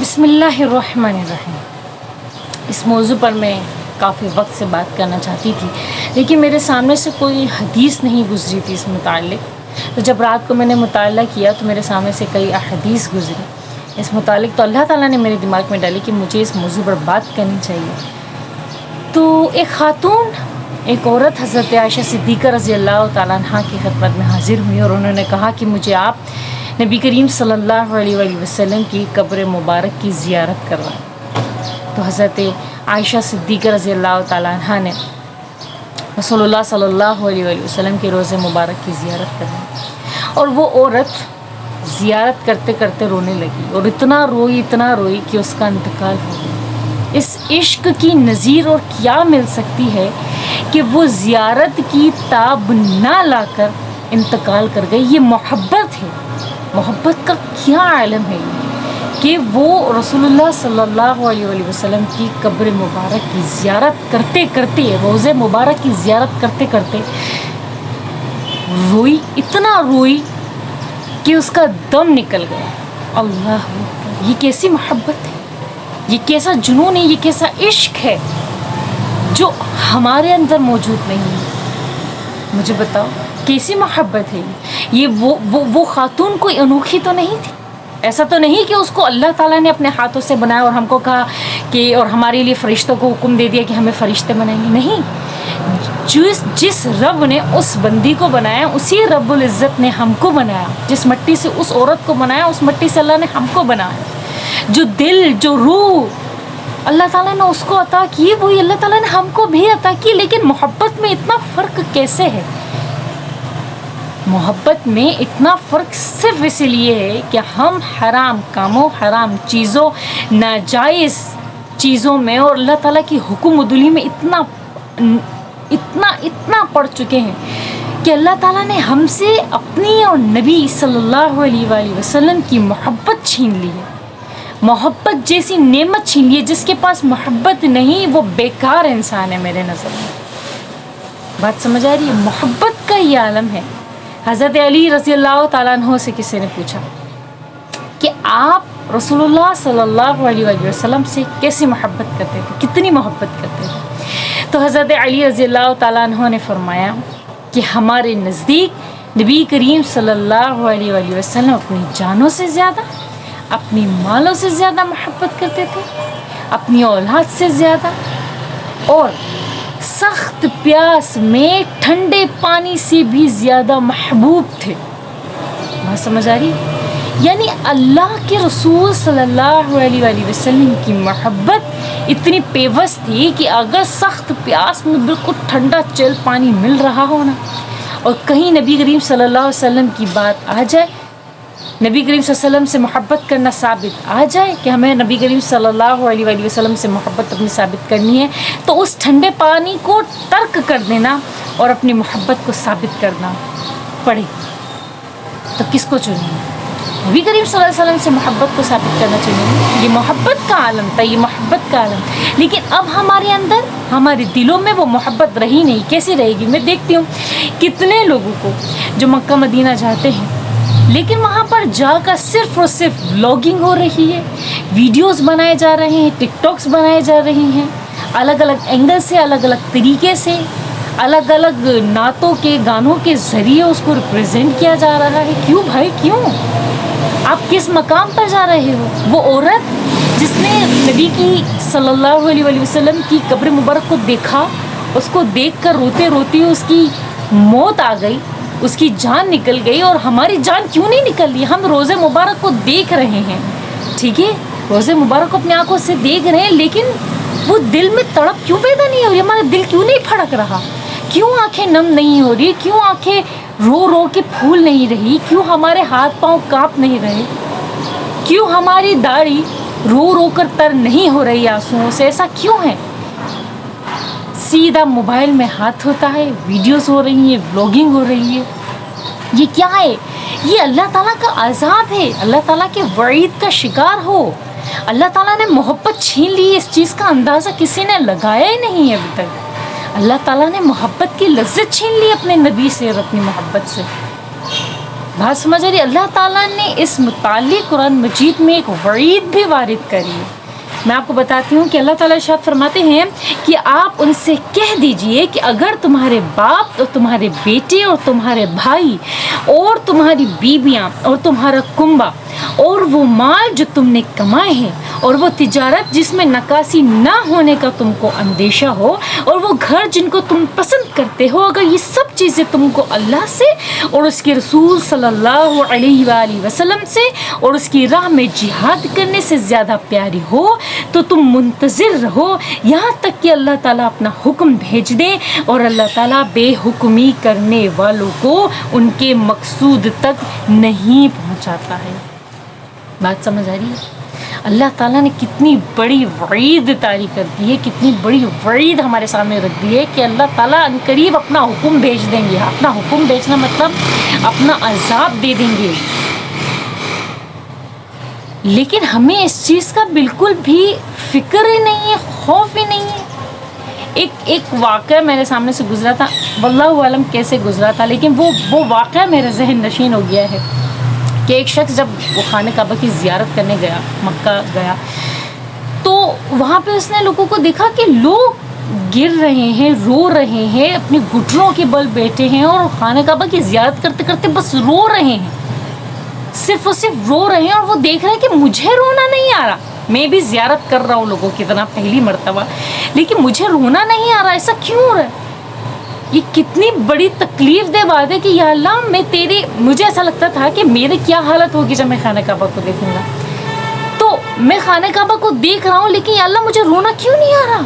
بسم اللہ الرحمن الرحیم۔ اس موضوع پر میں کافی وقت سے بات کرنا چاہتی تھی، لیکن میرے سامنے سے کوئی حدیث نہیں گزری تھی اس متعلق۔ تو جب رات کو میں نے مطالعہ کیا تو میرے سامنے سے کئی احادیث گزری اس متعلق، تو اللہ تعالیٰ نے میرے دماغ میں ڈالی کہ مجھے اس موضوع پر بات کرنی چاہیے۔ تو ایک خاتون، ایک عورت حضرت عائشہ صدیقہ رضی اللہ تعالیٰ عنہ کی خدمت میں حاضر ہوئی اور انہوں نے کہا کہ مجھے آپ نبی کریم صلی اللہ علیہ وآلہ وسلم کی قبر مبارک کی زیارت کروائیں۔ تو حضرت عائشہ صدیقہ رضی اللہ تعالیٰ عنہ نے رسول اللہ صلی اللہ علیہ وآلہ وسلم کے روضہ مبارک کی زیارت کروائی، اور وہ عورت زیارت کرتے کرتے رونے لگی، اور اتنا روئی کہ اس کا انتقال ہو گیا۔ اس عشق کی نظیر اور کیا مل سکتی ہے کہ وہ زیارت کی تاب نہ لا کر انتقال کر گئی۔ یہ محبت ہے، محبت کا کیا عالم ہے کہ وہ رسول اللہ صلی اللہ علیہ وآلہ وسلم کی قبر مبارک کی زیارت کرتے کرتے، روضہ مبارک کی زیارت کرتے کرتے روئی، اتنا روئی کہ اس کا دم نکل گیا۔ اللہ اکبر! یہ کیسی محبت ہے، یہ کیسا جنون ہے، یہ کیسا عشق ہے جو ہمارے اندر موجود نہیں ہے۔ مجھے بتاؤ کیسی محبت ہے یہ؟ وہ خاتون کوئی انوکھی تو نہیں تھی، ایسا تو نہیں کہ اس کو اللہ تعالیٰ نے اپنے ہاتھوں سے بنایا اور ہم کو کہا کہ، اور ہمارے لیے فرشتوں کو حکم دے دیا کہ ہمیں فرشتے بنائیں گے۔ نہیں، جس رب نے اس بندی کو بنایا، اسی رب العزت نے ہم کو بنایا۔ جس مٹی سے اس عورت کو بنایا، اس مٹی سے اللہ نے ہم کو بنایا۔ جو دل، جو روح اللہ تعالیٰ نے اس کو عطا کی، وہی اللہ تعالیٰ نے ہم کو بھی عطا کی۔ لیکن محبت میں اتنا فرق کیسے ہے؟ محبت میں اتنا فرق صرف اس لیے ہے کہ ہم حرام کاموں، حرام چیزوں، ناجائز چیزوں میں اور اللہ تعالیٰ کی حکم عدولی میں اتنا پڑ چکے ہیں کہ اللہ تعالیٰ نے ہم سے اپنی اور نبی صلی اللہ علیہ وآلہ وسلم کی محبت چھین لی ہے۔ محبت جیسی نعمت چھین لی ہے۔ جس کے پاس محبت نہیں وہ بیکار انسان ہے میرے نظر میں۔ بات سمجھ آ رہی ہے؟ محبت کا یہ عالم ہے۔ حضرت علی رضی اللہ تعالیٰ عنہ سے کسی نے پوچھا کہ آپ رسول اللہ صلی اللہ علیہ وآلہ وسلم سے کیسی محبت کرتے تھے، کتنی محبت کرتے تھے؟ تو حضرت علی رضی اللہ تعالیٰ عنہ نے فرمایا کہ ہمارے نزدیک نبی کریم صلی اللہ علیہ وآلہ وسلم اپنی جانوں سے زیادہ، اپنی مالوں سے زیادہ محبت کرتے تھے، اپنی اولاد سے زیادہ، اور سخت پیاس میں ٹھنڈے پانی سے بھی زیادہ محبوب تھے۔ بات سمجھ آ رہی؟ یعنی اللہ کے رسول صلی اللہ علیہ وآلہ وسلم کی محبت اتنی پیوست تھی کہ اگر سخت پیاس میں بالکل ٹھنڈا چل پانی مل رہا ہو نا، اور کہیں نبی کریم صلی اللہ علیہ وسلم کی بات آ جائے، نبی کریم صلی اللہ علیہ وسلم سے محبت کرنا ثابت آ جائے کہ ہمیں نبی کریم صلی اللہ علیہ وآلہ وسلم سے محبت اپنی ثابت کرنی ہے، تو اس ٹھنڈے پانی کو ترک کر دینا اور اپنی محبت کو ثابت کرنا پڑے۔ تو کس کو چنیں گے؟ نبی کریم صلی اللہ علیہ وسلم سے محبت کو ثابت کرنا چاہیے۔ یہ محبت کا عالم تھا، یہ محبت کا عالم۔ لیکن اب ہمارے اندر، ہمارے دلوں میں وہ محبت رہی نہیں۔ کیسی رہے گی؟ میں دیکھتی ہوں کتنے لوگوں کو جو مکہ مدینہ جاتے ہیں، لیکن وہاں پر جا کر صرف اور صرف بلاگنگ ہو رہی ہے، ویڈیوز بنائے جا رہے ہیں، ٹک ٹاکس بنائے جا رہی ہیں، الگ الگ اینگل سے، الگ الگ طریقے سے، الگ الگ نعتوں کے، گانوں کے ذریعے اس کو ریپرزینٹ کیا جا رہا ہے۔ کیوں بھائی، کیوں؟ آپ کس مقام پر جا رہے ہو؟ وہ عورت جس نے نبی کی صلی اللہ علیہ وآلہ وسلم کی قبر مبارک کو دیکھا، اس کو دیکھ کر روتے روتے اس کی موت آ گئی، اس کی جان نکل گئی، اور ہماری جان کیوں نہیں نکل رہی؟ ہم روضہ مبارک کو دیکھ رہے ہیں، ٹھیک ہے، روضہ مبارک کو اپنی آنکھوں سے دیکھ رہے ہیں، لیکن وہ دل میں تڑپ کیوں پیدا نہیں ہو رہی؟ ہمارا دل کیوں نہیں پھڑک رہا؟ کیوں آنکھیں نم نہیں ہو رہی؟ کیوں آنکھیں رو رو کے پھول نہیں رہی؟ کیوں ہمارے ہاتھ پاؤں کانپ نہیں رہے؟ کیوں ہماری داڑھی رو رو کر تر نہیں ہو رہی آنسوؤں سے؟ ایسا کیوں ہے؟ سیدھا موبائل میں ہاتھ ہوتا ہے، ویڈیوز ہو رہی ہیں، بلاگنگ ہو رہی ہے۔ یہ کیا ہے؟ یہ اللہ تعالیٰ کا عذاب ہے، اللہ تعالیٰ کے وعید کا شکار ہو۔ اللہ تعالیٰ نے محبت چھین لی، اس چیز کا اندازہ کسی نے لگایا ہی نہیں ابھی تک۔ اللہ تعالیٰ نے محبت کی لذت چھین لی اپنے نبی سے اور اپنی محبت سے۔ بات سمجھ آ رہی ہے؟ اللہ تعالیٰ نے اس متعلق قرآن مجید میں ایک وعید بھی وارد کری ہے. میں آپ کو بتاتی ہوں کہ اللہ تعالیٰ ارشاد فرماتے ہیں کہ آپ ان سے کہہ دیجئے کہ اگر تمہارے باپ اور تمہارے بیٹے اور تمہارے بھائی اور تمہاری بیویاں اور تمہارا کنبہ اور وہ مال جو تم نے کمائے ہیں اور وہ تجارت جس میں نکاسی نہ ہونے کا تم کو اندیشہ ہو اور وہ گھر جن کو تم پسند کرتے ہو، اگر یہ سب چیزیں تم کو اللہ سے اور اس کے رسول صلی اللہ علیہ وآلہ وسلم سے اور اس کی راہ میں جہاد کرنے سے زیادہ پیاری ہو تو تم منتظر رہو یہاں تک کہ اللہ تعالیٰ اپنا حکم بھیج دے، اور اللہ تعالیٰ بے حکمی کرنے والوں کو ان کے مقصود تک نہیں پہنچاتا ہے. بات سمجھ آ رہی ہے؟ اللہ تعالیٰ نے کتنی بڑی وعید طاری کر دی ہے، کتنی بڑی وعید ہمارے سامنے رکھ دی ہے کہ اللہ تعالیٰ عنقریب اپنا حکم بھیج دیں گے. اپنا حکم بھیجنا مطلب اپنا عذاب دے دیں گے. لیکن ہمیں اس چیز کا بالکل بھی فکر ہی نہیں ہے، خوف ہی نہیں ہے. ایک واقعہ میرے سامنے سے گزرا تھا، واللہ عالم کیسے گزرا تھا، لیکن وہ واقعہ میرے ذہن نشین ہو گیا ہے کہ ایک شخص جب وہ خانہ کعبہ کی زیارت کرنے گیا، مکہ گیا، تو وہاں پہ اس نے لوگوں کو دیکھا کہ لوگ گر رہے ہیں، رو رہے ہیں، اپنی گھٹنوں کے بل بیٹھے ہیں اور خانہ کعبہ کی زیارت کرتے کرتے بس رو رہے ہیں، صرف اور صرف رو رہے ہیں. اور وہ دیکھ رہے ہیں کہ مجھے رونا نہیں آ رہا، میں بھی زیارت کر رہا ہوں لوگوں کی طرح پہلی مرتبہ، لیکن مجھے رونا نہیں آ رہا. ایسا کیوں ہو رہا ہے؟ یہ کتنی بڑی تکلیف دہ بات ہے کہ یا اللہ مجھے ایسا لگتا تھا کہ میرے کیا حالت ہوگی جب میں خانہ کعبہ کو دیکھوں گا. تو میں خانہ کعبہ کو دیکھ رہا ہوں لیکن یا اللہ مجھے رونا کیوں نہیں آ رہا.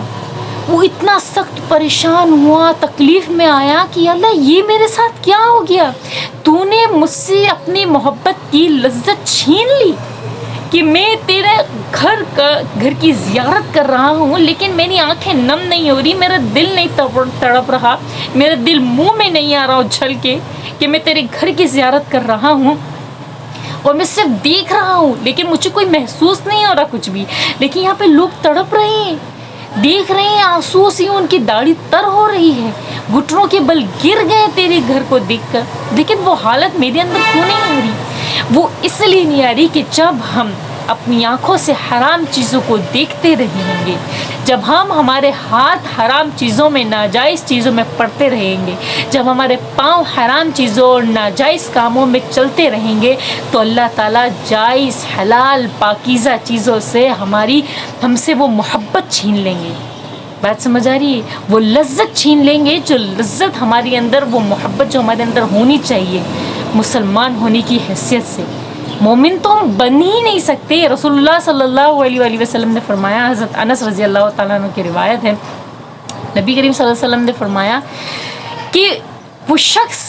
وہ اتنا سخت پریشان ہوا، تکلیف میں آیا کہ یا اللہ یہ میرے ساتھ کیا ہو گیا، تو نے مجھ سے اپنی محبت کی لذت چھین لی کہ میں تیرے گھر کی زیارت کر رہا ہوں لیکن میری آنکھیں نم نہیں ہو رہی، میرا دل نہیں تڑپ رہا، میرا دل منہ میں نہیں آ رہا اچھل کے کہ میں تیرے گھر کی زیارت کر رہا ہوں اور میں صرف دیکھ رہا ہوں لیکن مجھے کوئی محسوس نہیں ہو رہا کچھ بھی. لیکن یہاں پہ لوگ تڑپ رہے ہیں، دیکھ رہے ہیں، آنسو سی ان کی داڑھی تر ہو رہی ہے، گھٹنوں کے بل گر گئے تیرے گھر کو دیکھ کر. لیکن وہ حالت میرے اندر کیوں نہیں آ رہی؟ وہ اس لیے نہیں آ رہی کہ جب ہم اپنی آنکھوں سے حرام چیزوں کو دیکھتے رہیں گے، جب ہمارے ہاتھ حرام چیزوں میں، ناجائز چیزوں میں پڑتے رہیں گے، جب ہمارے پاؤں حرام چیزوں اور ناجائز کاموں میں چلتے رہیں گے، تو اللہ تعالیٰ جائز حلال پاکیزہ چیزوں سے ہم سے وہ محبت چھین لیں گے. بات سمجھ آ رہی ہے؟ وہ لذت چھین لیں گے، جو لذت ہمارے اندر، وہ محبت جو ہمارے اندر ہونی چاہیے مسلمان ہونے کی حیثیت سے. مومن تو ہم بن ہی نہیں سکتے. رسول اللہ صلی اللہ علیہ وآلہ وسلم نے فرمایا، حضرت انس رضی اللہ تعالیٰ عنہ کی روایت ہے، نبی کریم صلی اللہ علیہ وسلم نے فرمایا کہ وہ شخص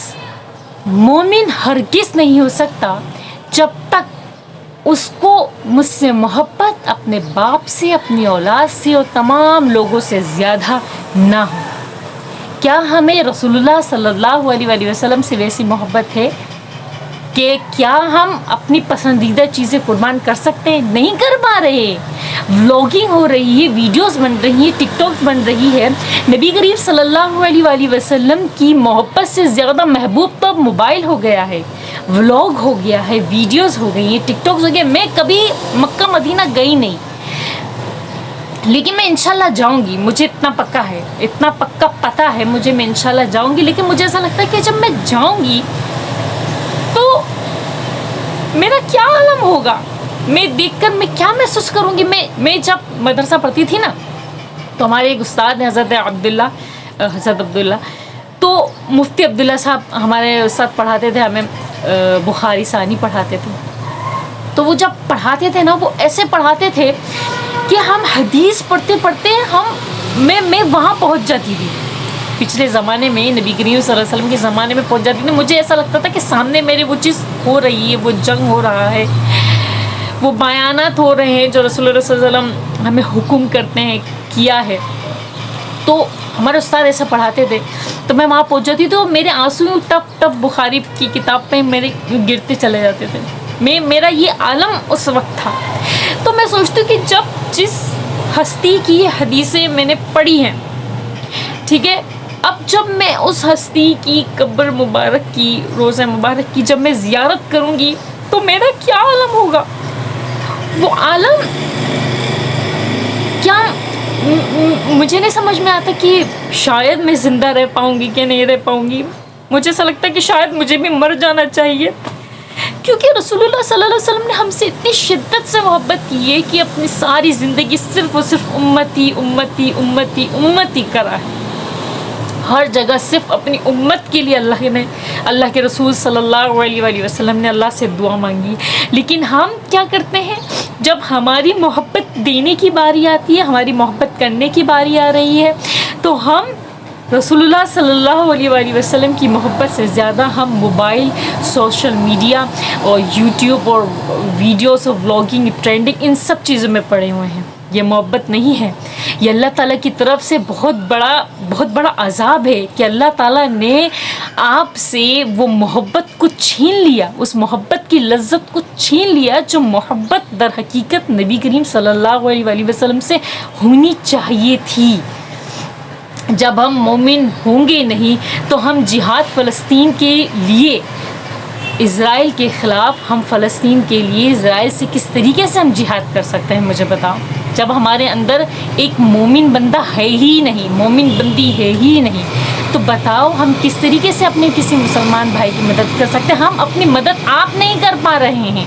مومن ہرگز نہیں ہو سکتا جب تک اس کو مجھ سے محبت اپنے باپ سے، اپنی اولاد سے اور تمام لوگوں سے زیادہ نہ ہو. کیا ہمیں رسول اللہ صلی اللہ علیہ وآلہ وسلم سے ویسی محبت ہے کہ کیا ہم اپنی پسندیدہ چیزیں قربان کر سکتے ہیں؟ نہیں کر پا رہے. ولاگنگ ہو رہی ہے، ویڈیوز بن رہی ہیں، ٹک ٹاک بن رہی ہے. نبی کریم صلی اللہ علیہ وآلہ وسلم کی محبت سے زیادہ محبوب تو اب موبائل ہو گیا ہے، ولاگ ہو گیا ہے، ویڈیوز ہو گئی ہیں، ٹک ٹاکس ہو گئے. میں کبھی مکہ مدینہ گئی نہیں، لیکن میں انشاءاللہ جاؤں گی. مجھے اتنا پکا ہے، اتنا پکا پتہ ہے مجھے، میں انشاءاللہ جاؤں گی. لیکن مجھے ایسا لگتا ہے کہ جب میں جاؤں گی تو میرا کیا عالم ہوگا، میں دیکھ کر میں کیا محسوس کروں گی. میں جب مدرسہ پڑھتی تھی نا تو ہمارے ایک استاد ہیں حضرت عبداللہ، تو مفتی عبداللہ صاحب ہمارے استاد پڑھاتے تھے ہمیں، بخاری ثانی پڑھاتے تھے. تو وہ جب پڑھاتے تھے نا، وہ ایسے پڑھاتے تھے کہ ہم حدیث پڑھتے پڑھتے میں وہاں پہنچ جاتی تھی. پچھلے زمانے میں نبی کریم صلی اللہ علیہ وسلم کے زمانے میں پہنچ جاتی تھی. مجھے ایسا لگتا تھا کہ سامنے میرے وہ چیز ہو رہی ہے، وہ جنگ ہو رہا ہے، وہ بیانات ہو رہے ہیں جو رسول اللہ صلی اللہ علیہ وسلم ہمیں حکم کرتے ہیں کیا ہے. تو ہمارے استاد ایسا پڑھاتے تھے تو میں وہاں پہنچ جاتی تو میرے آنسو ٹپ ٹپ بخاری کی کتاب پہ میرے گرتے چلے جاتے تھے. میرا یہ عالم اس وقت تھا. تو میں سوچتی ہوں کہ جب جس ہستی کی حدیثیں میں نے پڑھی ہیں، ٹھیک ہے، اب جب میں اس ہستی کی قبر مبارک کی، روضہ مبارک کی جب میں زیارت کروں گی تو میرا کیا عالم ہوگا؟ وہ عالم کیا مجھے نہیں سمجھ میں آتا کہ شاید میں زندہ رہ پاؤں گی کہ نہیں رہ پاؤں گی. مجھے ایسا لگتا ہے کہ شاید مجھے بھی مر جانا چاہیے، کیونکہ رسول اللہ صلی اللہ علیہ وسلم نے ہم سے اتنی شدت سے محبت کی ہے کہ اپنی ساری زندگی صرف اور صرف امتی امتی امتی امتی کرا ہے. ہر جگہ صرف اپنی امت کے لیے اللہ کے رسول صلی اللہ علیہ وآلہ وسلم نے اللہ سے دعا مانگی. لیکن ہم کیا کرتے ہیں؟ جب ہماری محبت دینے کی باری آتی ہے، ہماری محبت کرنے کی باری آ رہی ہے، تو ہم رسول اللہ صلی اللہ علیہ وآلہ وسلم کی محبت سے زیادہ ہم موبائل، سوشل میڈیا اور یوٹیوب اور ویڈیوز اور ولاگنگ، ٹرینڈنگ، ان سب چیزوں میں پڑے ہوئے ہیں. یہ محبت نہیں ہے. یہ اللہ تعالیٰ کی طرف سے بہت بڑا عذاب ہے کہ اللہ تعالیٰ نے آپ سے وہ محبت کو چھین لیا، اس محبت کی لذت کو چھین لیا جو محبت در حقیقت نبی کریم صلی اللہ علیہ وآلہ وسلم سے ہونی چاہیے تھی. جب ہم مومن ہوں گے نہیں تو ہم جہاد فلسطین کے لیے، اسرائیل کے خلاف، ہم فلسطین کے لیے اسرائیل سے کس طریقے سے ہم جہاد کر سکتے ہیں؟ مجھے بتاؤ. جب ہمارے اندر ایک مومن بندہ ہے ہی نہیں، مومن بندی ہے ہی نہیں، تو بتاؤ ہم کس طریقے سے اپنے کسی مسلمان بھائی کی مدد کر سکتے ہیں؟ ہم اپنی مدد آپ نہیں کر پا رہے ہیں.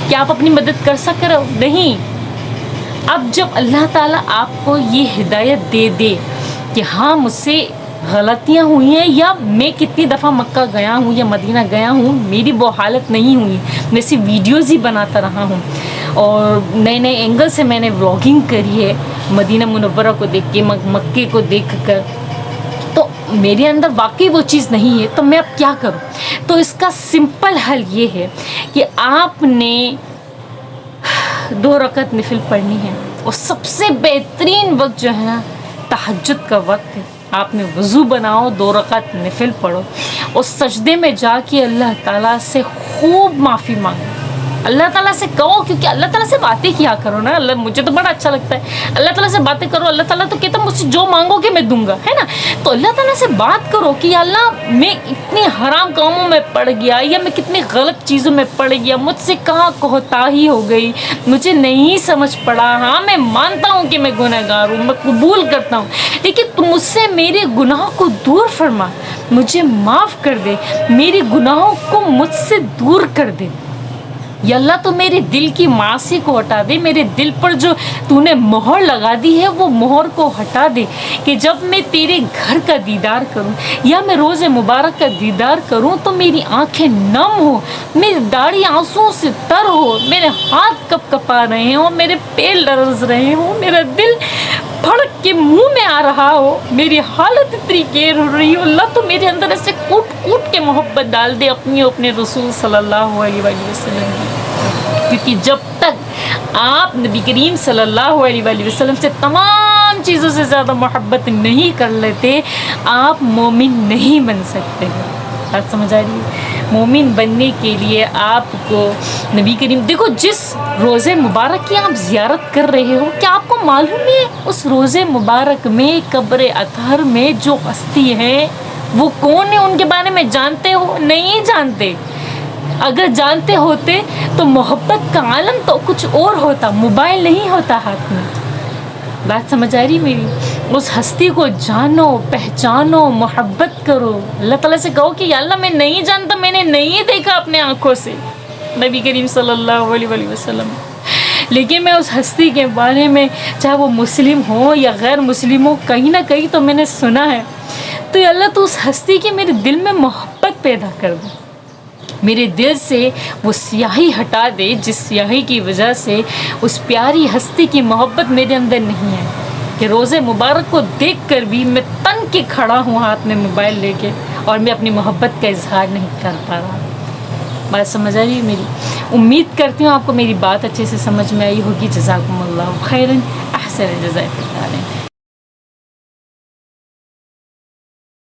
کیا آپ اپنی مدد کر سک رہے ہو؟ نہیں. اب جب اللہ تعالیٰ آپ کو یہ ہدایت دے دے کہ ہاں مجھ سے غلطیاں ہوئی ہیں، یا میں کتنی دفعہ مکہ گیا ہوں یا مدینہ گیا ہوں، میری وہ حالت نہیں ہوئی، میں صرف ویڈیوز ہی بناتا رہا ہوں اور نئے نئے اینگل سے میں نے ولاگنگ کری ہے مدینہ منورہ کو دیکھ کے، مکے کو دیکھ کر، تو میرے اندر واقعی وہ چیز نہیں ہے. تو میں اب کیا کروں؟ تو اس کا سمپل حل یہ ہے کہ آپ نے 2 رکعت نفل پڑھنی ہے، اور سب سے بہترین وقت جو ہے نا تہجد کا وقت ہے. آپ نے وضو بناؤ، 2 رکعت نفل پڑھو اور سجدے میں جا کے اللہ تعالیٰ سے خوب معافی مانگو. اللہ تعالیٰ سے کہو، کیونکہ اللہ تعالیٰ سے باتیں کیا کرو نا. مجھے تو بڑا اچھا لگتا ہے اللہ تعالیٰ سے باتیں کرو. اللہ تعالیٰ تو کہتا ہے مجھ سے جو مانگو گے میں دوں گا، ہے نا. تو اللہ تعالیٰ سے بات کرو کہ یا اللہ میں اتنی حرام کاموں میں پڑ گیا، یا میں کتنی غلط چیزوں میں پڑ گیا، مجھ سے کہاں کوتاہی ہو گئی، مجھے نہیں سمجھ پڑا. ہاں میں مانتا ہوں کہ میں گنہگار ہوں، میں قبول کرتا ہوں، لیکن تم مجھ سے میرے گناہوں کو دور فرما، مجھے معاف کر دے، میرے گناہوں کو مجھ سے دور کر دے. یا اللہ تو میرے دل کی معاصی کو ہٹا دے، میرے دل پر جو تو نے مہر لگا دی ہے وہ مہر کو ہٹا دے، کہ جب میں تیرے گھر کا دیدار کروں یا میں روز مبارک کا دیدار کروں تو میری آنکھیں نم ہو، میری داڑھی آنسوؤں سے تر ہو، میرے ہاتھ کپ کپا رہے ہوں، میرے پیر لرز رہے ہوں، میرا دل پھڑک کے منہ میں آ رہا ہو، میری حالت اتنی گیر ہو رہی ہو. اللہ تو میرے اندر ایسے کوٹ کوٹ کے محبت ڈال دے اپنی اور اپنے رسول صلی اللہ علیہ وآلہ وسلم کی. کیونکہ جب تک آپ نبی کریم صلی اللہ علیہ وآلہ وسلم سے تمام چیزوں سے زیادہ محبت نہیں کر لیتے، آپ مومن نہیں بن سکتے. بات سمجھ آ رہی ہے؟ مومن بننے کے لیے آپ کو نبی کریم، دیکھو جس روزے مبارک کی آپ زیارت کر رہے ہو، کیا آپ کو معلوم ہے اس روزے مبارک میں قبر اطہر میں جو ہستی ہے وہ کون ہے؟ ان کے بارے میں جانتے ہو؟ نہیں جانتے. اگر جانتے ہوتے تو محبت کا عالم تو کچھ اور ہوتا، موبائل نہیں ہوتا ہاتھ میں. بات سمجھ آ رہی میری؟ اس ہستی کو جانو، پہچانو، محبت کرو. اللہ تعالیٰ سے کہو کہ یا اللہ میں نہیں جانتا، میں نے نہیں دیکھا اپنے آنکھوں سے نبی کریم صلی اللہ علیہ وآلہ وسلم، لیکن میں اس ہستی کے بارے میں چاہے وہ مسلم ہو یا غیر مسلم ہو، کہیں نہ کہیں تو میں نے سنا ہے. تو یا اللہ تو اس ہستی کی میرے دل میں محبت پیدا کر دے، میرے دل سے وہ سیاہی ہٹا دے جس سیاہی کی وجہ سے اس پیاری ہستی کی محبت میرے اندر نہیں ہے، کہ روزے مبارک کو دیکھ کر بھی میں تن کے کھڑا ہوں ہاتھ میں موبائل لے کے اور میں اپنی محبت کا اظہار نہیں کر پا رہا. بات سمجھ آ رہی ہے میری؟ امید کرتی ہوں آپ کو میری بات اچھے سے سمجھ میں آئی ہوگی. جزاکم اللہ خیرا، احسن الجزاء.